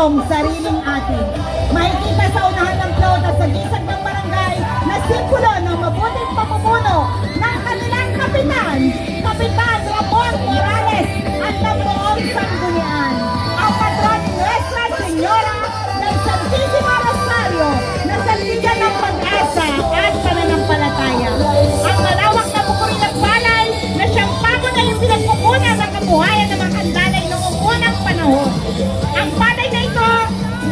produktong sariling atin. Makikita sa unahan ng plot at sa gisag ng barangay na simbolo ng mabuting pamumuno ng kanilang kapitan, Kapitan Ramon Morales at ng buong sanggunian. Ang patron Nuestra Señora ng Santísimo Rosario na salbigan ng pag-asa at pananampalataya. Ang malawak na bukuri ng palay na siyang pangunahing pinagkukunan ng kabuhayan ng mga Canlalay noong unang panahon. Ang palay na ito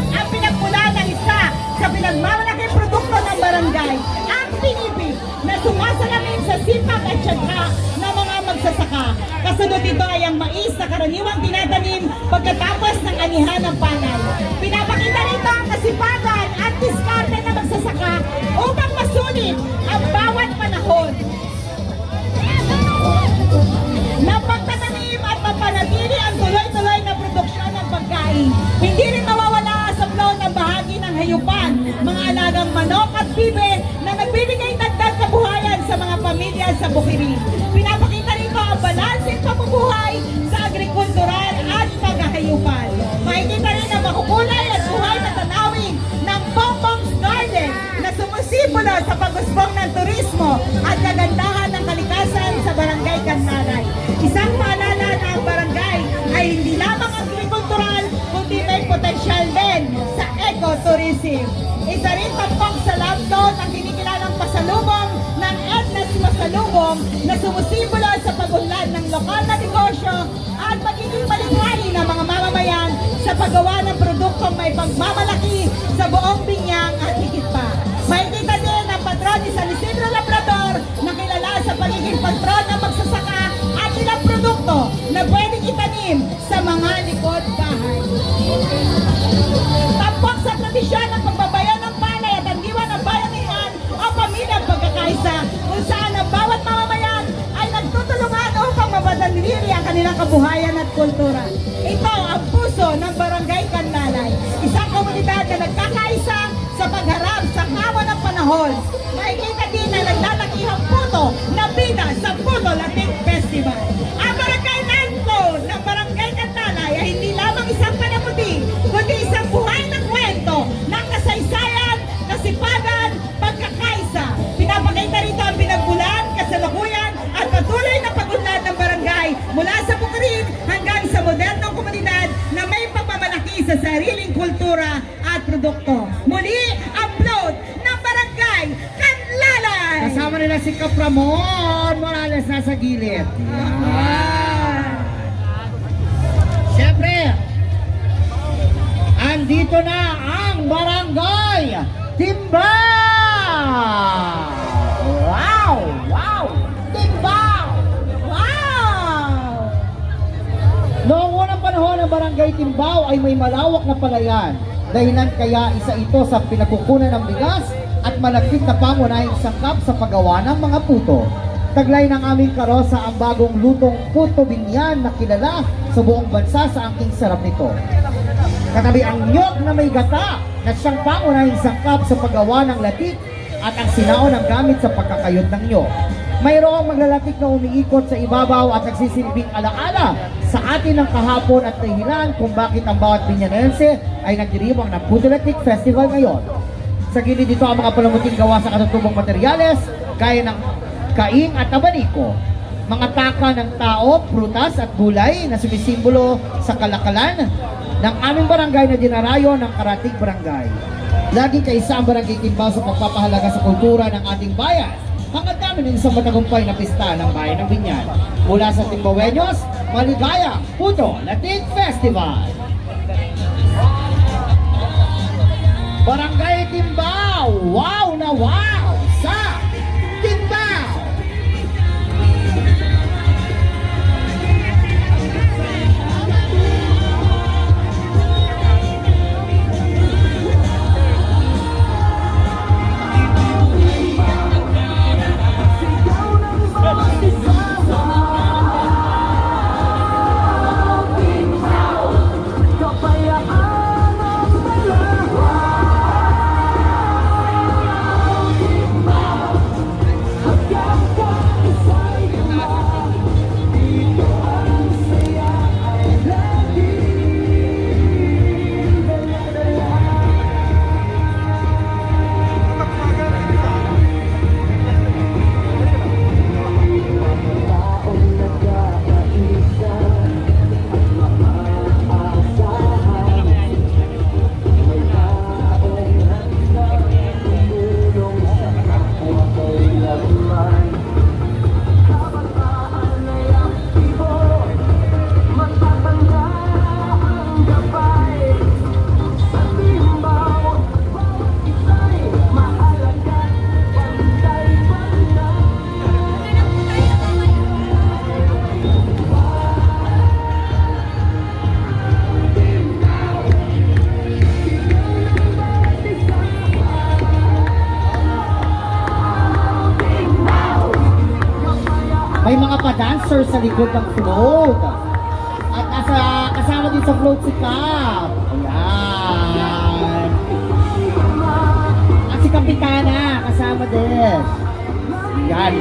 ang pinagmula ng isa sa pinagmamalaking produkto ng barangay, ang pinipig na sumasalamin sa sipag at tiyaga ng mga magsasaka. Kasunod ito ay ang mais na karaniwang tinatanim pagkatapos ng anihan ng palay. Pinapakita nito ang kasipagan at diskarte ng magsasaka upang masulit ang bawat panahon ng pagtatanim at mapanatili ang tuloy-tuloy na produksyon ng pagkain. Hindi rin mawawala sa flow ng bahagi ng hayupan, mga alagang manok at bibe na nagbibigay dagdag kabuhayan sa mga pamilya sa Bukirin. Pinapakita rito ang balanseng pamumuhay sa agrikultural at paghahayupan. Makikita rin ang makukulay at buhay na tanawin ng Bongbong's Garden na sumusibolo sa pag-usbong ng turismo at kagandahan ng kalikasan sa Barangay Canlalay. Isang paalala na ang barangay ay hindi lamang agrikultural, kundi may potensyal din sa ecotourism. Isa rin tampok sa laptop ang kinikilalang pasalubong ng Edna's Pasalubong na sumusibolo sa pag-unlad ng lokal na negosyo at pagiging malikhain ng mga mamamayan sa paggawa ng produktong may pagmamalaki sa buong binyang at higit pa. Makikita din ang patron ni San Isidro Labrador na kilala sa pagiging patron ng magsasaka at ilang produkto na pwedeng itanim sa mga likod bahay. Tampok sa tradisyon ng pagbabayo ng palay at ang diwa ng bayanihan o pamilyang pagkakaisa kung saan ang bawat mamamayan ay nagtutulungan upang mapadaliri ang kanilang kabuhayan at kultura. Ito ang puso ng Barangay Canlalay, isang komunidad na nagkakaisa sa pagharap sa kawa ng panahon. Makikita din na naglalakihang puto na bida sa Puto Latin Festival. Ang Barangay Landcode ng Barangay Canlalay ay hindi lamang isang panamuti, kundi isang buhay na kwento ng kasaysayan, kasipagan, pagkakaisa. Pinapakita rito ang pinagmulan, kasalukuyan at patuloy na pag-unlad ng barangay mula sa Bukirin hanggang sa modernong komunidad na may pagmamalaki sa sariling kultura at produkto. Muli, upload ng Barangay Canlalay! Kasama nila si Kap Ramon Morales nasa gilid. Siyempre, andito na ang Barangay Timba! Wow! Wow! Timba! Wow! Noong unang panahon ng Barangay Timbao ay may malawak na palayan. Dahilan kaya isa ito sa pinagkukunan ng bigas at malagkit na pangunahing sangkap sa paggawa ng mga puto. Taglay ng aming karosa ang bagong lutong puto binyan na kilala sa buong bansa sa angking sarap nito. Katabi ang nyog na may gata na siyang pangunahing sangkap sa paggawa ng latik at ang sinao ng gamit sa pagkakayod ng nyog. Mayroong maglalatik na umiikot sa ibabaw at nagsisilbing alaala sa atin ng kahapon at dahilan kung bakit ang bawat binyanense ay nagdiriwang ng Puto Latik Festival ngayon. Sa gilid dito ang mga palamuting gawa sa katutubong materyales gaya ng kaing at abaniko, mga taka ng tao, prutas at gulay na sumisimbolo sa kalakalan ng aming barangay na dinarayo ng Karatig Barangay. Laging kaisa ang Barangay Timbao sa pagpapahalaga sa kultura ng ating bayan. Hanggang namin din sa matagumpay na pista ng Bayan ng Binyan. Mula sa Timbaweños, maligayang Puto Latik Festival! Barangay Timbao! Wow na wow! Sa Timbao! Kapayaan ang dalawa. May mga pa-dancers sa likod ng float. At kasama din sa float si Cap. Ayan. At si Kapitana, kasama din. Ayan.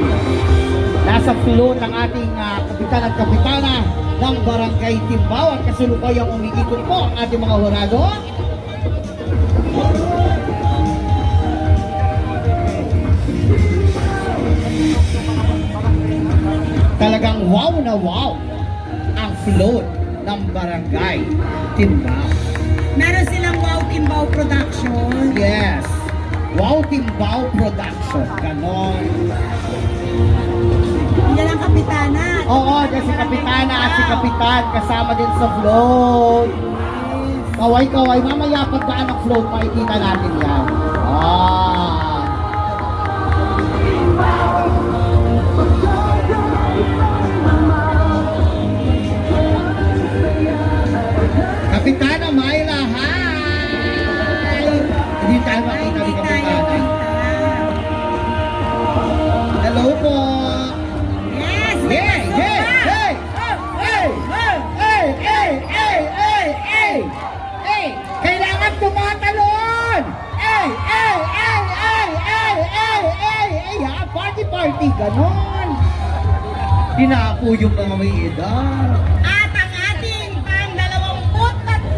Nasa float ang ating kapitan at kapitana ng Barangay Timbao. At kasulukuyang umiikot po ang ating mga hurado. Talagang wow na wow ang float ng Barangay Timbao. Meron silang Wow Timbao Production. Yes. Wow Timbao Production. Ganon. Yan ang kapitana. Oo, dyan si Kapitana at si Kapitan kasama din sa float. Kaway-kaway. Mamaya pagkaan ng float, makikita natin yan. Kapitana Myla, hi! Hindi tayo makita ni Kapitana. Hello po! Yes! Hey! Hey! Hey! Hey! Hey! Hey! Hey! Hey! Hey! Hey! Kailangan tumatalon! Hey! Hey! Hey! Hey! Hey! Hey! Hey! Hey! Ha? Party! Party! Ganon! Dinapo yung mga may edad. At ang ating pang-23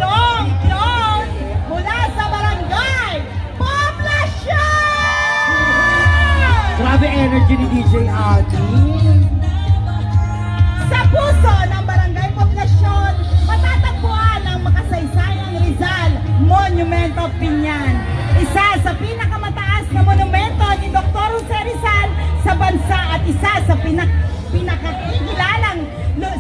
clone mula sa Barangay Poblacion! Grabe energy ni DJ Adi. Sa puso ng Barangay Poblacion, matatagpuan ang makasaysayang Rizal Monument of Binyan. Isa sa pinakamataas na monumento ni Dr. Jose Rizal sa bansa at isa sa pinakakikilalang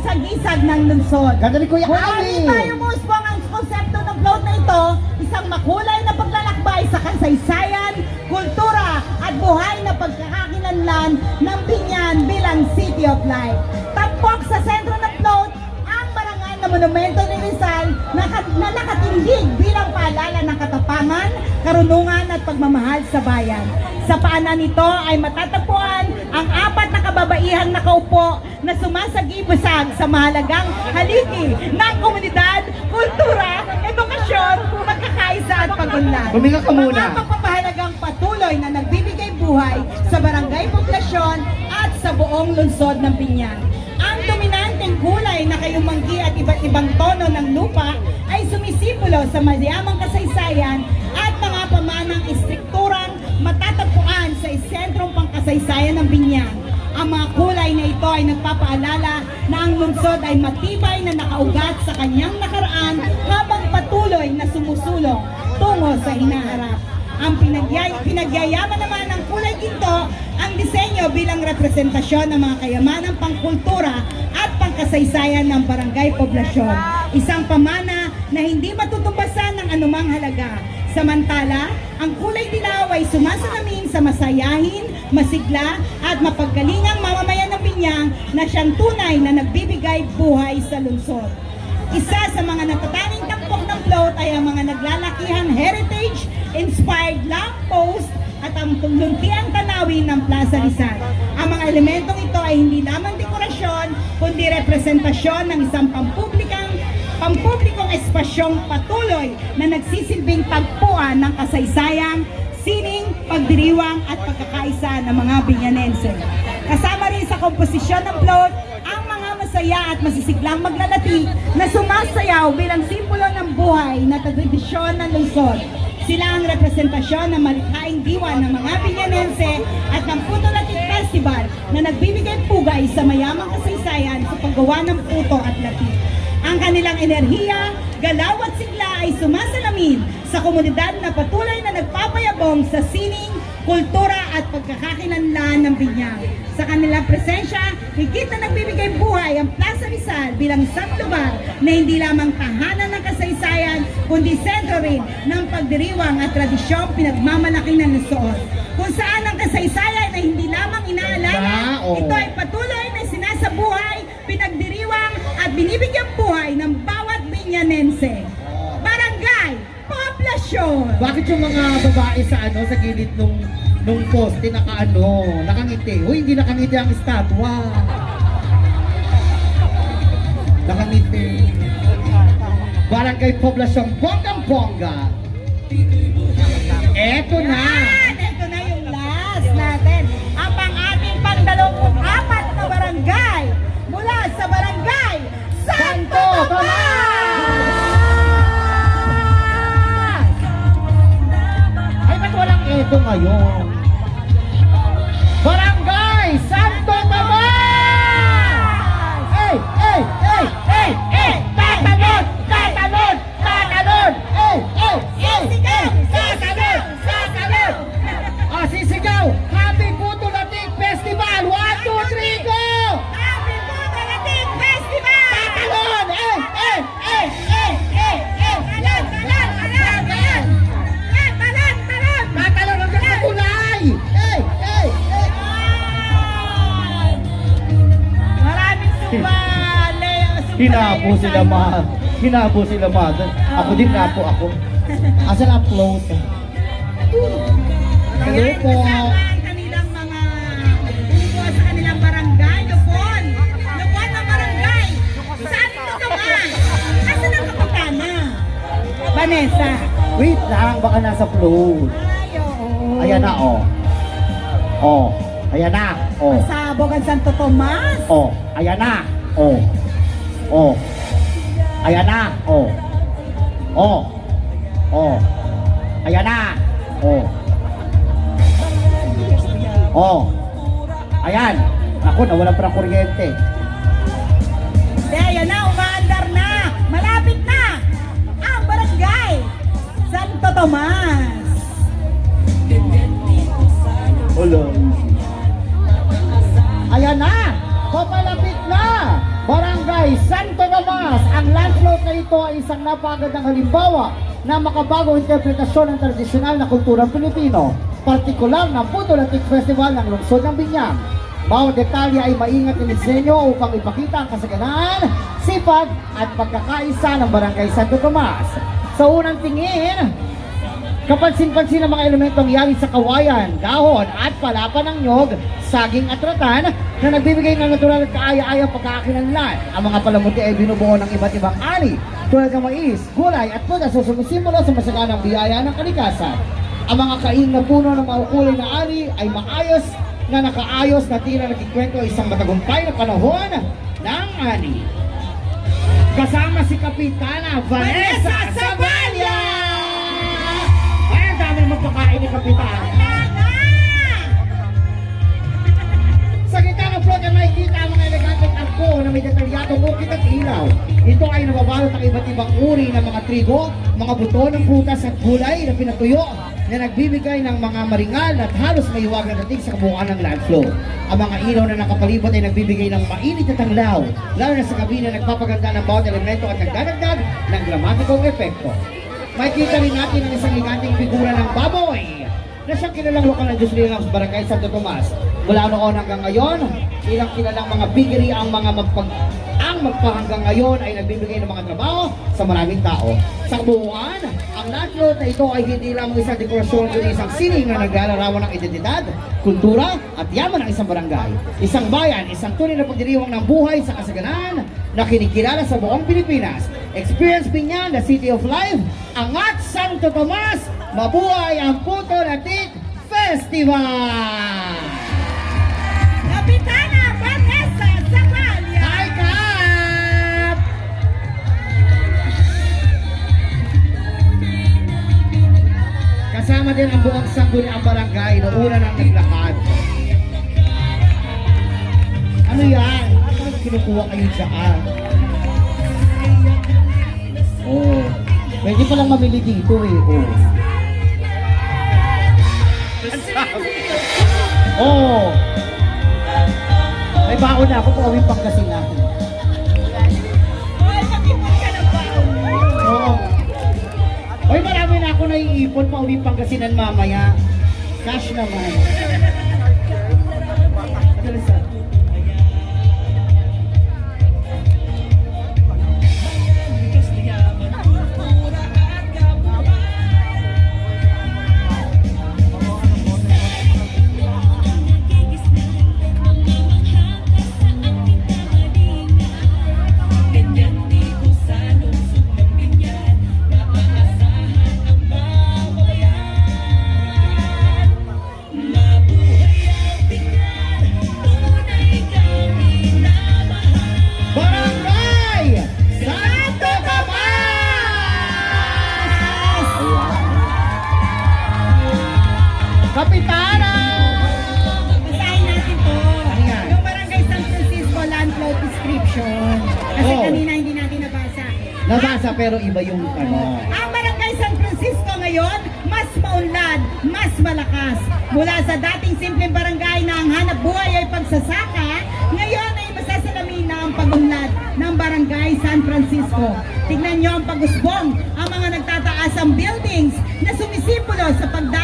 sagisag ng lungsod. Ganda ni Kuya Muli Ami. tayo musbong ang konsepto ng float na ito, isang makulay na paglalakbay sa kasaysayan, kultura at buhay na pagkakakilanlan ng Binyan bilang City of Life. Tampok sa sentro ng float ang marangal na monumento ni Rizal na nakatindig bilang paalala ng katapangan, karunungan at pagmamahal sa bayan. Sa paanan nito ay matatagpuan ang 4 na kababaihang nakaupo na sumasagibusag sa mahalagang haligi ng komunidad, kultura, edukasyon, pagkakaisa at pagunlad. Huminga ka muna. Mga pagpapahalagang patuloy na nagbibigay buhay sa Barangay Poblacion at sa buong lungsod ng Binyan. Ang dominanteng kulay na kayumanggi at iba't ibang tono ng lupa ay sumisimbolo sa mayamang kasaysayan at mga pamanang istrukturang matatagpuan sa sentrong pangkasaysayan ng Binyan. Ang mga kulay na ito ay nagpapaalala na ang lungsod ay matibay na nakaugat sa kanyang nakaraan habang patuloy na sumusulong tungo sa hinaharap. Ang pinagyayaman naman ng kulay ginto ang disenyo bilang representasyon ng mga kayamanang pangkultura at pangkasaysayan ng Barangay Poblacion. Isang pamana na hindi matutumbasan ng anumang halaga. Samantala, ang kulay dilaw ay sumasalamin sa masayahin, masigla at mapaggalingang mamamayan ng Binyang na siyang tunay na nagbibigay buhay sa lungsod. Isa sa mga natatanging tampok ng float ay ang mga naglalakihang heritage-inspired lamppost at ang luntiang tanawin ng Plaza Rizal. Ang mga elementong ito ay hindi lamang dekorasyon, kundi representasyon ng isang pampublikong espasyong patuloy na nagsisilbing tagpuan ng kasaysayang, sining, pagdiriwang at pagkakaisa ng mga Binyanense. Kasama rin sa komposisyon ng float ang mga masaya at masisiglang maglalati na sumasayaw bilang simbolo ng buhay na tradisyon ng lungsod. Sila ang representasyon ng malikhaing diwa ng mga Binyanense at ng Puto Latin Festival na nagbibigay pugay sa mayamang kasaysayan sa paggawa ng puto at latin. Ang kanilang enerhiya, galaw at sigla ay sumasalamin sa komunidad na patuloy na nagpapayabong sa sining, kultura at pagkakakilanlan ng Binyang. Sa kanilang presensya, higit na nagbibigay buhay ang Plaza Rizal bilang isang lugar na hindi lamang tahanan ng kasaysayan, kundi sentro rin ng pagdiriwang at tradisyong pinagmamalaki ng lungsod. Kung saan ang kasaysayan ay hindi lamang inaalala, ito ay patuloy na sinasabuhay, pinagdiriwang at binibigyang buhay ng bawat Binyanense. Barangay Poblacion! Bakit yung mga babae sa sa gilid nung poste nakangiti? Uy, hindi nakangiti ang estatwa. Nakangiti. Barangay Poblasyong Bonggang-Bongga. Eto na. Yan! Ito na yung last natin. Ang pang-ating pang-24 na barangay mula sa barangay Santo Tomas! Ay, ba't walang eto ngayon? Barangay Santo Tomas! Hey! Hey! Hey! Hey! Hey! Tatalon! Tatalon! Tatalon! Hey! Hey! Hey! Hey! Tatalon! Tatalon! Ah, sisigaw! Happy Puto Latik Festival! 1, 2, 3, go! Happy Puto Latik Festival! Tatalon! Hey! Hey! Hey! Hey! Hey! Hey! Talon! Talon! Talon! Talon! Yan! Talon! Talon! Tatalon hanggang sa tulay! Hey! Hey! Hey! Yan! Maraming sumali! Hinapo sila, ma. Hinapo sila, ma. Ako din napo ako. Asan upload? Hello Ayan, po. kasama ang kanilang mga bumubuo sa kanilang barangay. Lupon! Lupon ng barangay! Santo Tomas! Asan ang kapitana? Vanessa! Wait lang, baka nasa flow. Ay, oo. Ayan na, oh. Oh, ayan na, oh. Pasabog ang Santo Tomas! Oh, ayan na, oh. Oh. Ayan na, oh. Oh. Oh. Ayan na, oh. Oh. Ayan. Ako, nawala pa ng kuryente. De, ayan na, umaandar na! Malapit na! Ang barangay! Santo Tomas! Hello. Ayan na! Papalapit na! Barangay Santo Tomas! Ang landslot na ito ay isang napakagandang halimbawa na makabagong interpretasyon ng tradisyonal na kulturang Pilipino, partikular ng Puto Latik Festival ng lungsod ng Binyang. Bawat detalye ay maingat na disenyo upang ipakita ang kasaganan, sipag at pagkakaisa ng Barangay Santo Tomas. Sa unang tingin, kapansin-pansin ang mga elementong yari sa kawayan, dahon at palapa ng nyog, saging at ratan na nagbibigay ng natural at kaaya-ayang pagkakakilanlan. Ang mga palamuti ay binubuo ng iba't ibang ani tulad ng mais, gulay at putas na sumisimbolo sa masaganang biyaya ng kalikasan. Ang mga kain na puno ng maukulay na ani ay maayos na nakaayos na tila nagkikwento isang matagumpay na panahon ng ani. Kasama si Kapitana Vanessa Zabalia! Ay, ang dami magpakain ni Kapitana. Sa gitna ng float ay makikita ang mga eleganteng arko na may detalyadong ukit at ilaw. Ito ay nababalot ng iba't ibang uri ng mga trigo, mga buto ng prutas at gulay na pinatuyo na nagbibigay ng mga maringal at halos may hiwagang dating sa kabuuan ng land flow. Ang mga ilaw na nakapalibot ay nagbibigay ng mainit at tanglaw, lalo na sa gabi na nagpapaganda ng bawat elemento at nagdadagdag ng dramatikong epekto. Makikita rin natin ang isang higanting figura ng baboy na siyang kilalang lokal na Diyos sa Barangay Santo Tomas. Mula noon hanggang ngayon, ilang kilalang mga bigiri ang magpahanggang ngayon ay nagbibigay ng mga trabaho sa maraming tao. Sa kabuuan, ang landlord na ito ay hindi lamang isang dekorasyon kundi isang sining na naglalarawan ng identidad, kultura at yaman ng isang barangay. Isang bayan, isang tunay na pagdiriwang ng buhay sa kasaganan na kinikilala sa buong Pilipinas. Experience Binyan, the City of Life, Angat Santo Tomas, mabuhay ang Puto Latik Festival! Kapitana Vanessa Zabalia! Hi, Kap! Kasama din ang buong sangguniang barangay noong una nang naglakad. Ano yan? Ano kinukuha kayo dyan? Oh, pwede palang mamili dito eh. Oh. May baon na ako pauwi Pangasinan. Hoy, mag-ipon ka ng baon mo! Oo. Oy, marami na ako naiipon pauwi Pangasinan mamaya. Cash naman. corruption. Kasi Oh. kanina hindi natin nabasa. Nabasa pero iba yung ano. Ang Barangay San Francisco ngayon, mas maunlad, mas malakas. Mula sa dating simpleng barangay na ang hanap buhay ay pagsasaka, ngayon ay masasalamin na ang pagunlad ng Barangay San Francisco. Tignan nyo ang pag-usbong, ang mga nagtataas ang buildings na sumisipulo sa pagdami